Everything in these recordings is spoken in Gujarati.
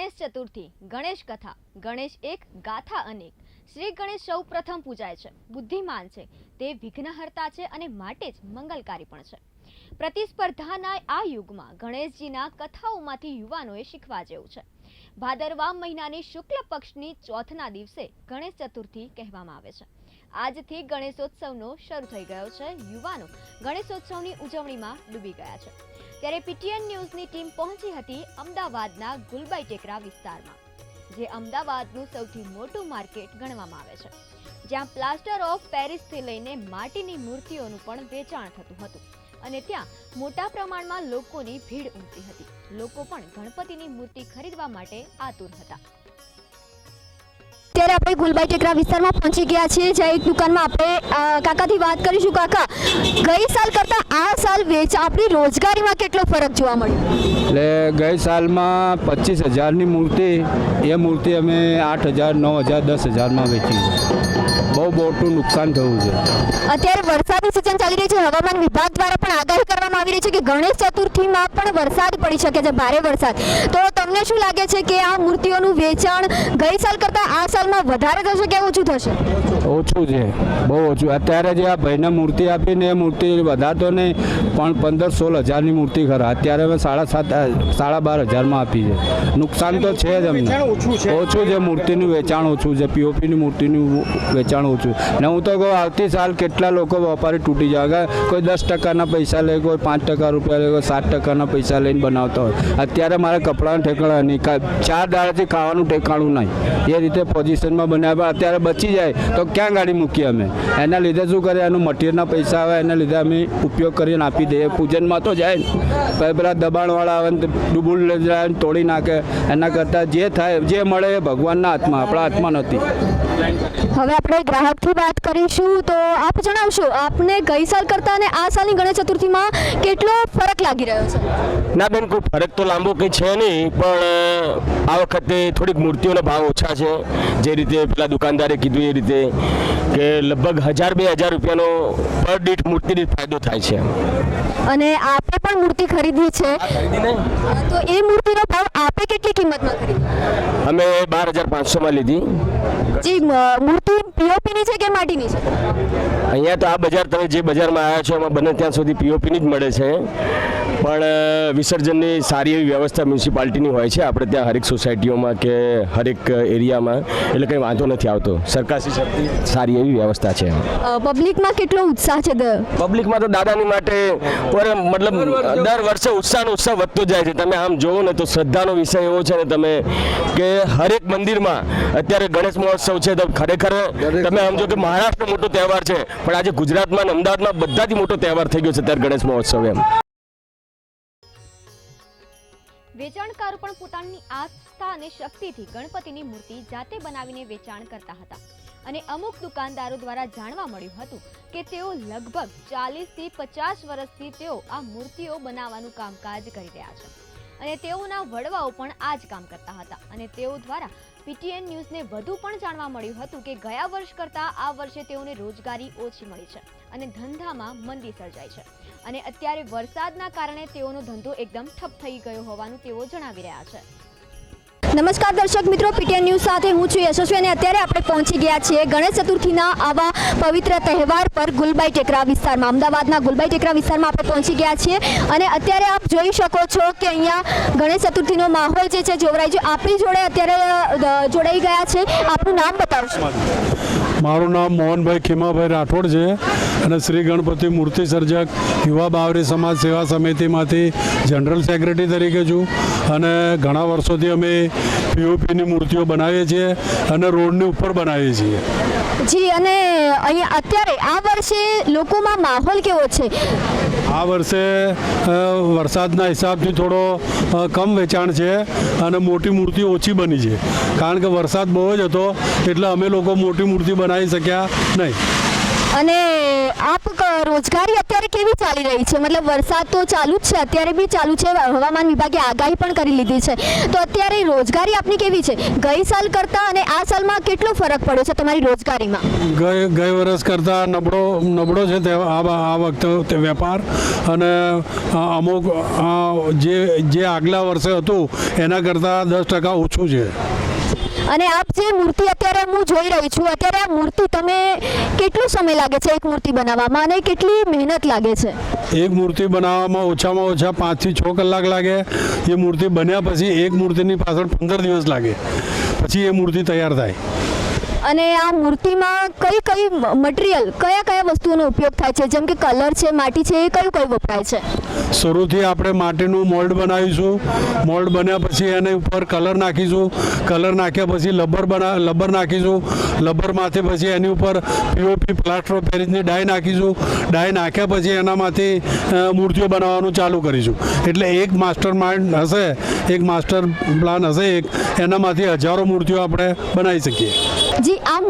ગણેશ ચતુર્થી, ગણેશ કથા, ગણેશ એક ગાથા અનેક. શ્રી ગણેશ સૌ પ્રથમ પૂજાય છે, બુદ્ધિમાન છે, તે વિઘ્નહર્તા છે અને માટે જ મંગલકારી પણ છે. પ્રતિસ્પર્ધાના આ યુગમાં ગણેશજીના કથાઓમાંથી યુવાનોએ શીખવા જેવું છે. ભાદરવા મહિનાની શુક્લ પક્ષની ચોથના દિવસે ગણેશ ચતુર્થી કહેવામાં આવે છે. આજથી ગણેશોત્સવનો શરૂ થઈ ગયો છે. યુવાનો ગણેશોત્સવની ઉજવણીમાં ડૂબી ગયા છે. ત્યારે પીટીએન ન્યૂઝની ટીમ પહોંચી હતી અમદાવાદના ગુલબાઈ ટેકરા વિસ્તારમાં, જે અમદાવાદનું સૌથી મોટું માર્કેટ ગણવામાં આવે છે, જ્યાં પ્લાસ્ટર ઓફ પેરિસથી લઈને માટીની મૂર્તિઓનું પણ વેચાણ થતું હતું અને ત્યાં મોટા પ્રમાણમાં લોકોની ભીડ ઉમટી હતી. લોકો પણ ગણપતિની મૂર્તિ ખરીદવા માટે આતુર હતા. ત્યારે આપણે ગુલબાઈ ટેકરા વિસ્તારમાં પહોંચી ગયા છીએ, જ્યાં એક દુકાનમાં આપણે કાકાથી વાત કરીશું. કાકા, ગઈ સાલ કરતા આ સાલ આપણી રોજગારીમાં કેટલો ફરક જોવા મળ્યો? એટલે ગઈ સાલમાં 25,000ની મૂર્તિ, એ મૂર્તિ અમે 8,000, 9,000, 10,000માં વેચી છે. બહુ મોટું નુકસાન થયું છે. અત્યારે વરસાદની સિઝન ચાલી રહી છે. હવામાન વિભાગ દ્વારા પણ આગાહી કરવામાં આવી રહી છે કે ગણેશ ચતુર્થીમાં પણ વરસાદ પડી શકે છે, ભારે વરસાદ. તો તમને શું લાગે છે કે આ મૂર્તિઓનું વેચાણ ગઈ સાલ કરતાં આ સાલમાં વધારે થશે કે ઓછું થશે? ઓછું છે, બહુ ઓછું. અત્યારે જે આ ભાઈને મૂર્તિ આપીને એ મૂર્તિ વધારતો નહીં, પણ 15-16,000ની મૂર્તિ ખરા. અત્યારે અમે 12,500માં આપી છે. નુકસાન તો છે જ અમને. ઓછું છે, મૂર્તિનું વેચાણ ઓછું છે, પીઓપીની મૂર્તિનું વેચાણ ઓછું. ને હું તો કહું આવતી સાલ કેટલા લોકો વેપારી તૂટી જાય. કોઈ 10%ના પૈસા લે, કોઈ 5% રૂપિયા લે, કોઈ 7%ના પૈસા લઈને બનાવતા હોય. અત્યારે મારે કપડાનું ઠેકાણા નહીં, 4 દાડાથી ખાવાનું ઠેકાણું નહીં. એ રીતે પોઝિશનમાં બનાવ્યા. અત્યારે બચી જાય તો ક્યાં ગાડી મૂકીએ અમે? એના લીધે શું કરીએ, એનું મટીરિયલના પૈસા આવે, એના લીધે અમે ઉપયોગ કરીને આપી દઈએ. પૂજનમાં તો જાય ને, પેલા દબાણવાળા આવે ને ડૂબુલ લઈ જાય ને તોડી નાખે. એના કરતાં જે થાય, જે મળે એ ભગવાનના હાથમાં, આપણા હાથમાં નથી. હવે આપણે ગ્રાહકથી વાત કરીશું. તો આપ જણાવશો, આપને ગઈ સાલ કરતાં અને આ સાલની ગણેશ ચતુર્થીમાં કેટલો ફરક લાગી રહ્યો છે? ના બેન, કોઈ ફરક તો લાંબો કંઈ છે નહીં, પણ આ વખતે થોડીક મૂર્તિઓના ભાવ ઓછા છે. જે રીતે પેલા દુકાનદારે કીધું એ રીતે કે લગભગ 1,000-2,000 રૂપિયાનો પર દીઠ મૂર્તિ દીઠ ફાયદો થાય છે. અને આપે પણ મૂર્તિ ખરીદી છે, તો એ મૂર્તિનો ભાવ આપે કેટલી કિંમતમાં ખરીદી? અમે 12,500માં લીધી. જી, મૂર્તિ પીઓપીની છે કે માટીની છે? અહીંયા તો આ બજાર, તમે જે બજારમાં આવ્યા છો એમાં બને ત્યાં સુધી પીઓપીની જ મળે છે, પણ વિસર્જનની સારી એવી વ્યવસ્થા મ્યુનિસિપાલિટીની હોય છે આપણે ત્યાં હરેક સોસાયટીઓમાં કે હરેક એરિયામાં, એટલે કંઈ વાંધો નથી આવતો. સરકારશ્રી સારી એવી વ્યવસ્થા છે. પબ્લિકમાં કેટલો ઉત્સાહ છે? પબ્લિકમાં તો દાદાની માટે મતલબ દર વર્ષે ઉત્સાહનો ઉત્સાહ વધતો જાય છે. તમે આમ જોવો ને તો શ્રદ્ધાનો વિષય એવો છે ને તમે કે હરેક મંદિરમાં અત્યારે ગણેશ મહોત્સવ છે. તો ખરેખર તમે આમ જો કે મહારાષ્ટ્રનો મોટો તહેવાર છે, પણ આજે ગુજરાતમાં અને અમદાવાદમાં બધાથી મોટો તહેવાર થઈ ગયો છે અત્યારે ગણેશ મહોત્સવ. એમ વેચાણકારો પણ પોતાની આસ્થા અને શક્તિથી ગણપતિની મૂર્તિ જાતે બનાવીને વેચાણ કરતા હતા અને અમુક દુકાનદારો દ્વારા જાણવા મળ્યું હતું કે તેઓ લગભગ 40થી 50 વર્ષથી તેઓ આ મૂર્તિઓ બનાવવાનું કામકાજ કરી રહ્યા છે અને તેઓના વડવાઓ પણ આ જ કામ કરતા હતા. અને તેઓ દ્વારા પીટીએન ન્યૂઝને વધુ પણ જાણવા મળ્યું હતું કે ગયા વર્ષ કરતાં આ વર્ષે તેઓને રોજગારી ઓછી મળી છે અને ધંધામાં મંદી સર્જાઈ છે અને અત્યારે વરસાદના કારણે તેઓનો ધંધો એકદમ ઠપ થઈ ગયો હોવાનું તેઓ જણાવી રહ્યા છે. નમસ્કાર દર્શક મિત્રો, પીટીએન ન્યૂઝ સાથે હું છું યશસ્વી અને અત્યારે આપણે પહોંચી ગયા છીએ ગણેશ ચતુર્થીના આવા પવિત્ર તહેવાર પર ગુલબાઈ ટેકરા વિસ્તારમાં, અમદાવાદના ગુલબાઈ ટેકરા વિસ્તારમાં આપણે પહોંચી ગયા છીએ અને અત્યારે આપ જોઈ શકો છો કે અહીંયા ગણેશ ચતુર્થીનો માહોલ જે છે જોવરાઈ છે. આપણી જોડે અત્યારે જોડાઈ ગયા છે. આપનું નામ બતાવશો? મારું નામ મોહનભાઈ ખીમાભાઈ રાઠોડ છે અને શ્રી ગણપતિ મૂર્તિ સર્જક યુવા બાવરી સમાજ સેવા સમિતિમાંથી જનરલ સેક્રેટરી તરીકે છું અને ઘણા વર્ષોથી અમે પીઓપીની મૂર્તિઓ બનાવીએ છીએ અને રોડની ઉપર બનાવીએ છીએ. જી, અને અહીંયા અત્યારે આ વર્ષે લોકોમાં માહોલ કેવો છે? આ વર્ષે વરસાદના હિસાબથી થોડો કમ વેચાણ છે અને મોટી મૂર્તિ ઓછી બની છે, કારણ કે વરસાદ બહુ જ હતો એટલે અમે લોકો મોટી મૂર્તિ બનાવી શક્યા નહીં. અને આપ રોજગારી અત્યારે કેવી ચાલી રહી છે? મતલબ વરસાદ તો ચાલુ જ છે, અત્યારે બી ચાલુ છે, હવામાન વિભાગે આગાહી પણ કરી લીધી છે, તો અત્યારે રોજગારી આપની કેવી છે? ગઈ સાલ કરતાં અને આ સાલમાં કેટલો ફરક પડ્યો છે તમારી રોજગારીમાં? ગઈ વર્ષ કરતાં નબળો છે તે આ વખતે વેપાર, અને અમુક જે આગલા વર્ષે હતું એના કરતાં 10% ઓછું છે. અને આપ જે મૂર્તિ અત્યારે હું જોઈ રહી છું, અત્યારે આ મૂર્તિ તમે કેટલો સમય લાગે છે એક મૂર્તિ બનાવવામાં અને કેટલી મહેનત લાગે છે? એક મૂર્તિ બનાવવામાં ઓછામાં ઓછા 5 થી 6 કલાક લાગે. એ મૂર્તિ બન્યા પછી એક મૂર્તિની પાછળ 15 દિવસ લાગે, પછી એ મૂર્તિ તૈયાર થાય. અને આ મૂર્તિમાં કઈ મટીરિયલ, કયા વસ્તુઓનો ઉપયોગ થાય છે? જેમ કે કલર છે, માટી છે, એ કયું વપરાય છે? શરૂથી આપણે માટીનું મોલ્ડ બનાવીશું. મોલ્ડ બન્યા પછી એની ઉપર કલર નાખીશું. કલર નાખ્યા પછી લબર નાખીશું. લબરમાંથી પછી એની ઉપર પીઓપી પ્લાસ્ટર ઓફ પેરિસની ડાય નાખીશું. ડાય નાખ્યા પછી એનામાંથી મૂર્તિઓ બનાવવાનું ચાલુ કરીશું. એટલે એક માસ્ટર માઇન્ડ હશે, એક માસ્ટર પ્લાન હશે, એનામાંથી હજારો મૂર્તિઓ આપણે બનાવી શકીએ. જી, આ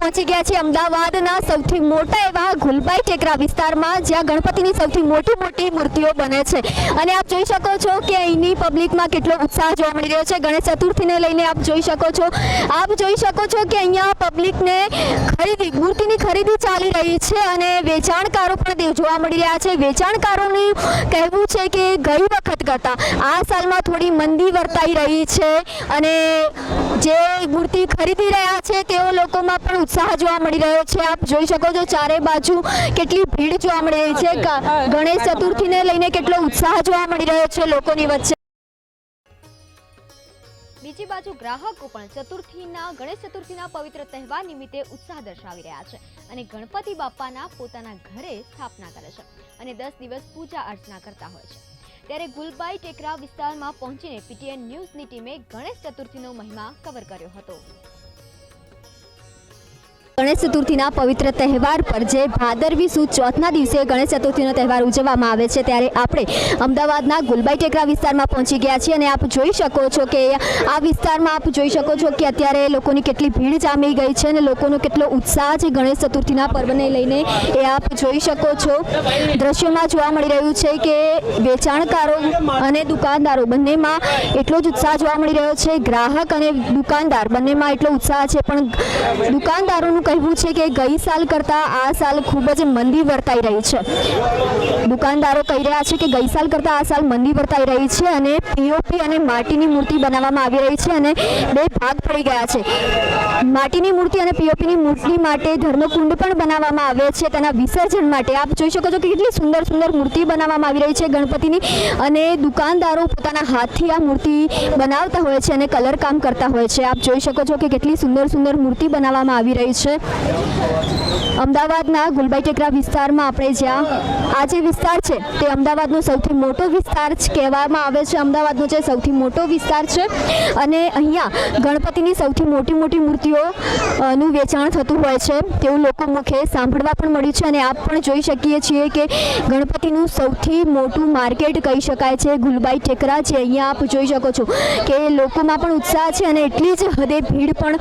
પહોંચી ગયા છે અમદાવાદના સૌથી મોટા એવા ગુલબાઈ ટેકરા વિસ્તારમાં, જ્યાં ગણપતિની સૌથી મોટી મૂર્તિઓ બને છે. અને આપ જોઈ શકો છો કે અહીંની પબ્લિકમાં કેટલો ઉત્સાહ જોવા મળી રહ્યો છે. ગણેશ ચતુર્થીને લઈને આપ જોઈ શકો છો કે અહીંયા પબ્લિકને મૂર્તિની ખરીદી ચાલી રહી છે અને વેચાણકારો પણ જોવા મળી રહ્યા છે. વેચાણકારોનું કહેવું છે કે ગઈ વખત કરતાં આ સાલમાં થોડી મંદી વર્તાઈ રહી છે અને જે મૂર્તિ ખરીદી રહ્યા છે તેઓ લોકોમાં પણ ઉત્સાહ જોવા મળી રહ્યો છે. આપ જોઈ શકો છો ચારે બાજુ કેટલી ભીડ જોવા મળી રહી છે. ગણેશ ચતુર્થીને લઈને કેટલો ઉત્સાહ જોવા મળી રહ્યો છે લોકોની વચ્ચે. બીજી બાજુ ગ્રાહકો પણ ગણેશ ચતુર્થીના પવિત્ર તહેવાર નિમિત્તે ઉત્સાહ દર્શાવી રહ્યા છે અને ગણપતિ બાપાના પોતાના ઘરે સ્થાપના કરે છે અને 10 દિવસ પૂજા અર્ચના કરતા હોય છે. ત્યારે ગુલબાઈ ટેકરા વિસ્તારમાં પહોંચીને પીટીએન ન્યૂઝની ટીમે ગણેશ ચતુર્થીનો મહિમા કવર કર્યો હતો. ગણેશ ચતુર્થીના પવિત્ર તહેવાર પર જે ભાદરવી સુદ ચોથના દિવસે ગણેશ ચતુર્થીનો તહેવાર ઉજવવામાં આવે છે, ત્યારે આપણે અમદાવાદના ગુલબાઈ ટેકરા વિસ્તારમાં પહોંચી ગયા છીએ અને આપ જોઈ શકો છો કે આ વિસ્તારમાં આપ જોઈ શકો છો કે અત્યારે લોકોની કેટલી ભીડ જામી ગઈ છે અને લોકોનો કેટલો ઉત્સાહ છે ગણેશ ચતુર્થીના પર્વને લઈને, એ આપ જોઈ શકો છો. દ્રશ્યોમાં જોવા મળી રહ્યું છે કે વેચાણકારો અને દુકાનદારો બંનેમાં એટલો જ ઉત્સાહ જોવા મળી રહ્યો છે. ગ્રાહક અને દુકાનદાર બંનેમાં એટલો ઉત્સાહ છે, પણ દુકાનદારોનું કહેવું છે કે ગઈ સાલ કરતાં આ સાલ ખૂબ જ મંદી વર્તાઈ રહી છે. દુકાનદારો કહી રહ્યા છે કે ગઈ સાલ કરતાં આ સાલ મંદી વર્તાઈ રહી છે અને પીઓપી અને માટીની મૂર્તિ બનાવવામાં આવી રહી છે અને બે ભાગ પડી ગયા છે. માટીની મૂર્તિ અને પીઓપીની મૂર્તિ માટે ધર્મકુંડ પણ બનાવવામાં આવે છે તેના વિસર્જન માટે. આપ જોઈ શકો છો કે કેટલી સુંદર મૂર્તિ બનાવવામાં આવી રહી છે ગણપતિની, અને દુકાનદારો પોતાના હાથથી આ મૂર્તિ બનાવતા હોય છે અને કલર કામ કરતા હોય છે. આપ જોઈ શકો છો કે કેટલી સુંદર મૂર્તિ બનાવવામાં આવી રહી છે. અમદાવાદના ગુલબાઈ ટેકરા વિસ્તારમાં આપણે જ્યાં આ જે વિસ્તાર છે તે અમદાવાદનો સૌથી મોટો વિસ્તાર કહેવામાં આવે છે. અમદાવાદનો જે સૌથી મોટો વિસ્તાર છે અને અહીંયા ગણપતિની સૌથી મોટી મૂર્તિઓ નું વેચાણ થતું હોય છે તેવું લોકો મુખે સાંભળવા પણ મળ્યું છે. અને આપ પણ જોઈ શકીએ છીએ કે ગણપતિનું સૌથી મોટું માર્કેટ કહી શકાય છે ગુલબાઈ ટેકરા, જે અહીંયા આપ જોઈ શકો છો કે લોકોમાં પણ ઉત્સાહ છે અને એટલી જ હદે ભીડ પણ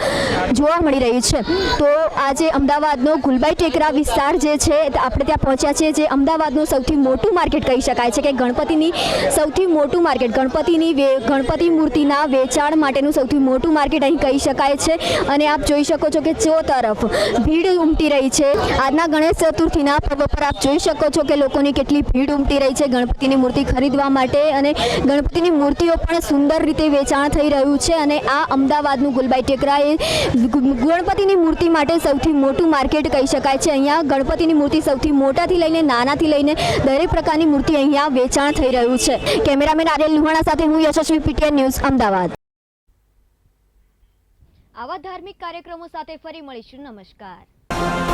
જોવા મળી રહી છે. તો આજે અમદાવાદનો ગુલબાઈ ટેકરા વિસ્તાર જે છે આપણે ત્યાં પહોંચ્યા છીએ, જે અમદાવાદનું સૌથી મોટું માર્કેટ કહી શકાય છે કે ગણપતિની સૌથી મોટું માર્કેટ, ગણપતિ મૂર્તિના વેચાણ માટેનું સૌથી મોટું માર્કેટ અહીં કહી શકાય છે. અને આપ જોઈ શકો છો કે ચો તરફ ભીડ ઉમટી રહી છે. આજના ગણેશ ચતુર્થીના પર્વ પર આપ જોઈ શકો છો કે લોકોની કેટલી ભીડ ઉમટી રહી છે ગણપતિની મૂર્તિ ખરીદવા માટે, અને ગણપતિની મૂર્તિઓ પણ સુંદર રીતે વેચાણ થઈ રહ્યું છે. અને આ અમદાવાદનું ગુલબાઈ ટેકરા એ ગણપતિની મૂર્તિ માટે માટે સૌથી મોટું માર્કેટ કહી શકાય છે. અહીંયા ગણપતિની મૂર્તિ સૌથી મોટાથી લઈને નાનાથી લઈને દરેક પ્રકારની મૂર્તિ અહીંયા વેચાણ થઈ રહ્યું છે. કેમેરામેન આર્યન લુહાણા સાથે હું યશસ્વી, PTN ન્યૂઝ, અમદાવાદ. આવા ધાર્મિક કાર્યક્રમો સાથે ફરી મળીશું. નમસ્કાર.